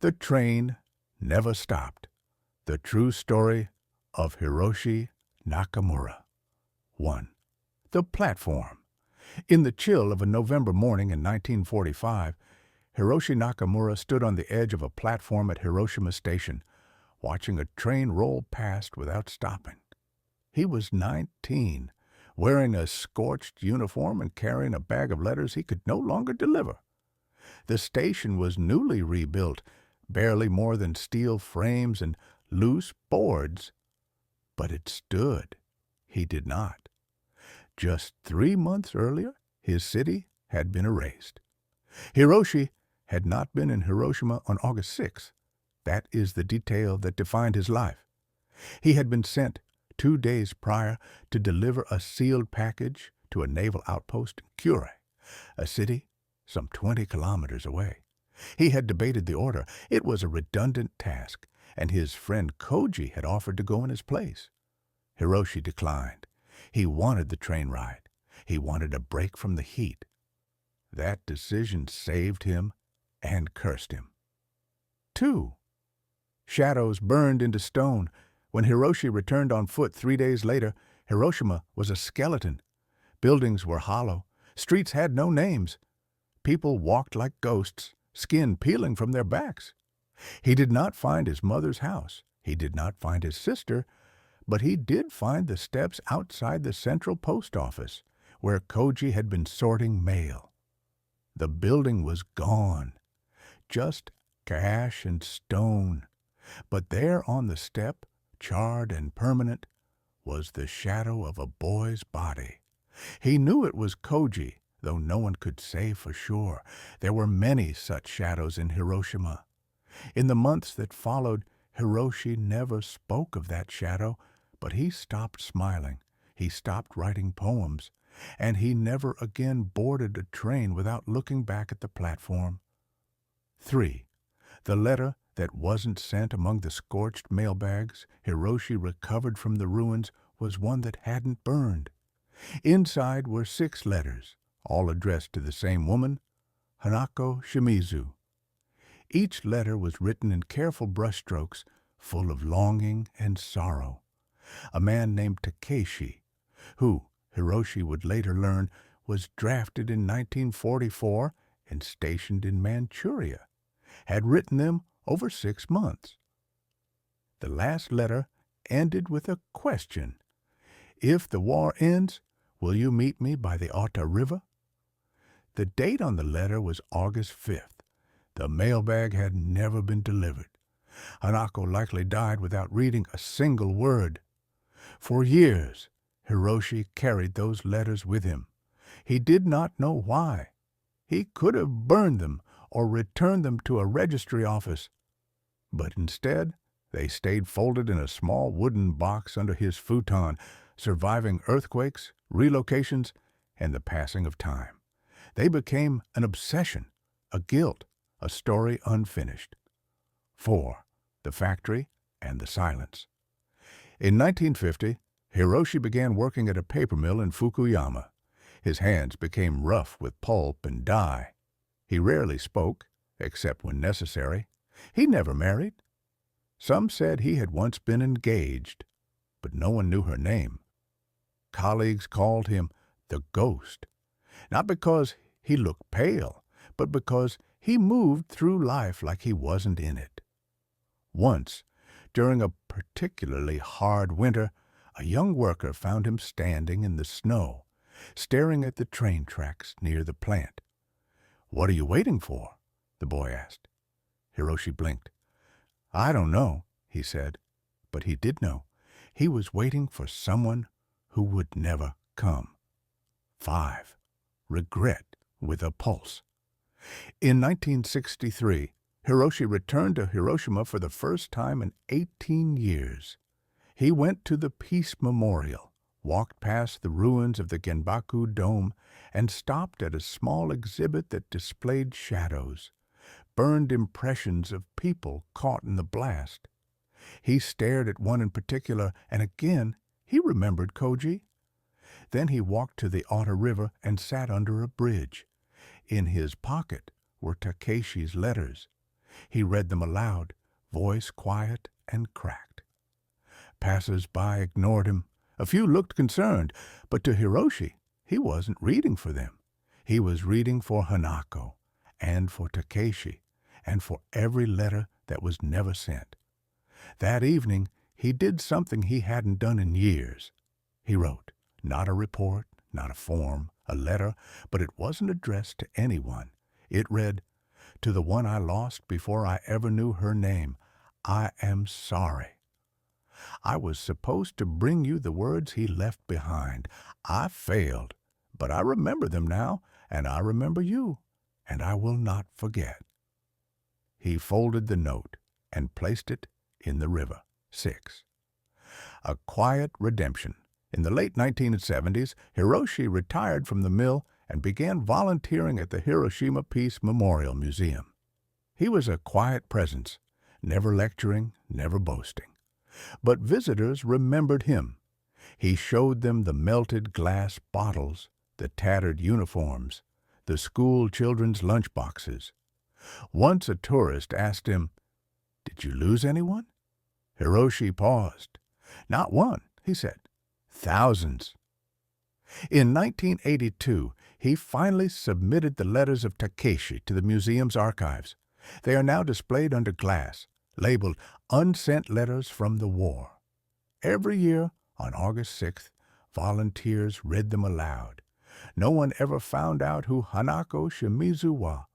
The train never stopped. The true story of Hiroshi Nakamura. 1. The platform. In the chill of a November morning in 1945, Hiroshi Nakamura stood on the edge of a platform at Hiroshima Station, watching a train roll past without stopping. He was 19, wearing a scorched uniform and carrying a bag of letters he could no longer deliver. The station was newly rebuilt, barely more than steel frames and loose boards. But it stood. He did not. Just 3 months earlier, his city had been erased. Hiroshi had not been in Hiroshima on August 6th. That is the detail that defined his life. He had been sent 2 days prior to deliver a sealed package to a naval outpost in Kure, a city some 20 kilometers away. He had debated the order. It was a redundant task, and his friend Koji had offered to go in his place. Hiroshi declined. He wanted the train ride. He wanted a break from the heat. That decision saved him and cursed him. 2. Shadows burned into stone. When Hiroshi returned on foot 3 days later, Hiroshima was a skeleton. Buildings were hollow. Streets had no names. People walked like ghosts, skin peeling from their backs. He did not find his mother's house. He did not find his sister, but he did find the steps outside the central post office, where Koji had been sorting mail. The building was gone, just cash and stone. But there on the step, charred and permanent, was the shadow of a boy's body. He knew it was Koji, though no one could say for sure. There were many such shadows in Hiroshima. In the months that followed, Hiroshi never spoke of that shadow, but he stopped smiling, he stopped writing poems, and he never again boarded a train without looking back at the platform. 3. The letter that wasn't sent among the scorched mailbags Hiroshi recovered from the ruins was one that hadn't burned. Inside were 6 letters, all addressed to the same woman, Hanako Shimizu. Each letter was written in careful brushstrokes, full of longing and sorrow. A man named Takeshi, who, Hiroshi would later learn, was drafted in 1944 and stationed in Manchuria, had written them over 6 months. The last letter ended with a question. If the war ends, will you meet me by the Ota River? The date on the letter was August 5th. The mailbag had never been delivered. Hanako likely died without reading a single word. For years, Hiroshi carried those letters with him. He did not know why. He could have burned them or returned them to a registry office. But instead, they stayed folded in a small wooden box under his futon, surviving earthquakes, relocations, and the passing of time. They became an obsession, a guilt, a story unfinished. 4. The factory and the silence. In 1950, Hiroshi began working at a paper mill in Fukuyama. His hands became rough with pulp and dye. He rarely spoke, except when necessary. He never married. Some said he had once been engaged, but no one knew her name. Colleagues called him the Ghost, not because he looked pale, but because he moved through life like he wasn't in it. Once, during a particularly hard winter, a young worker found him standing in the snow, staring at the train tracks near the plant. "What are you waiting for?" the boy asked. Hiroshi blinked. "I don't know," he said, but he did know. He was waiting for someone who would never come. 5. Regret with a pulse. In 1963, Hiroshi returned to Hiroshima for the first time in 18 years. He went to the Peace Memorial, walked past the ruins of the Genbaku Dome, and stopped at a small exhibit that displayed shadows, burned impressions of people caught in the blast. He stared at one in particular, and again he remembered Koji. Then he walked to the Ota River and sat under a bridge. In his pocket were Takeshi's letters. He read them aloud, voice quiet and cracked. Passers-by ignored him. A few looked concerned, but to Hiroshi, he wasn't reading for them. He was reading for Hanako, and for Takeshi, and for every letter that was never sent. That evening, he did something he hadn't done in years. He wrote, not a report, not a form, a letter, but it wasn't addressed to anyone. It read, "To the one I lost before I ever knew her name, I am sorry. I was supposed to bring you the words he left behind. I failed, but I remember them now, and I remember you, and I will not forget." He folded the note and placed it in the river. 6. A quiet redemption. In the late 1970s, Hiroshi retired from the mill and began volunteering at the Hiroshima Peace Memorial Museum. He was a quiet presence, never lecturing, never boasting. But visitors remembered him. He showed them the melted glass bottles, the tattered uniforms, the school children's lunchboxes. Once a tourist asked him, "Did you lose anyone?" Hiroshi paused. "Not one," he said. "Thousands." In 1982, he finally submitted the letters of Takeshi to the museum's archives. They are now displayed under glass, labeled "Unsent Letters from the War." Every year, on August 6th, volunteers read them aloud. No one ever found out who Hanako Shimizu was,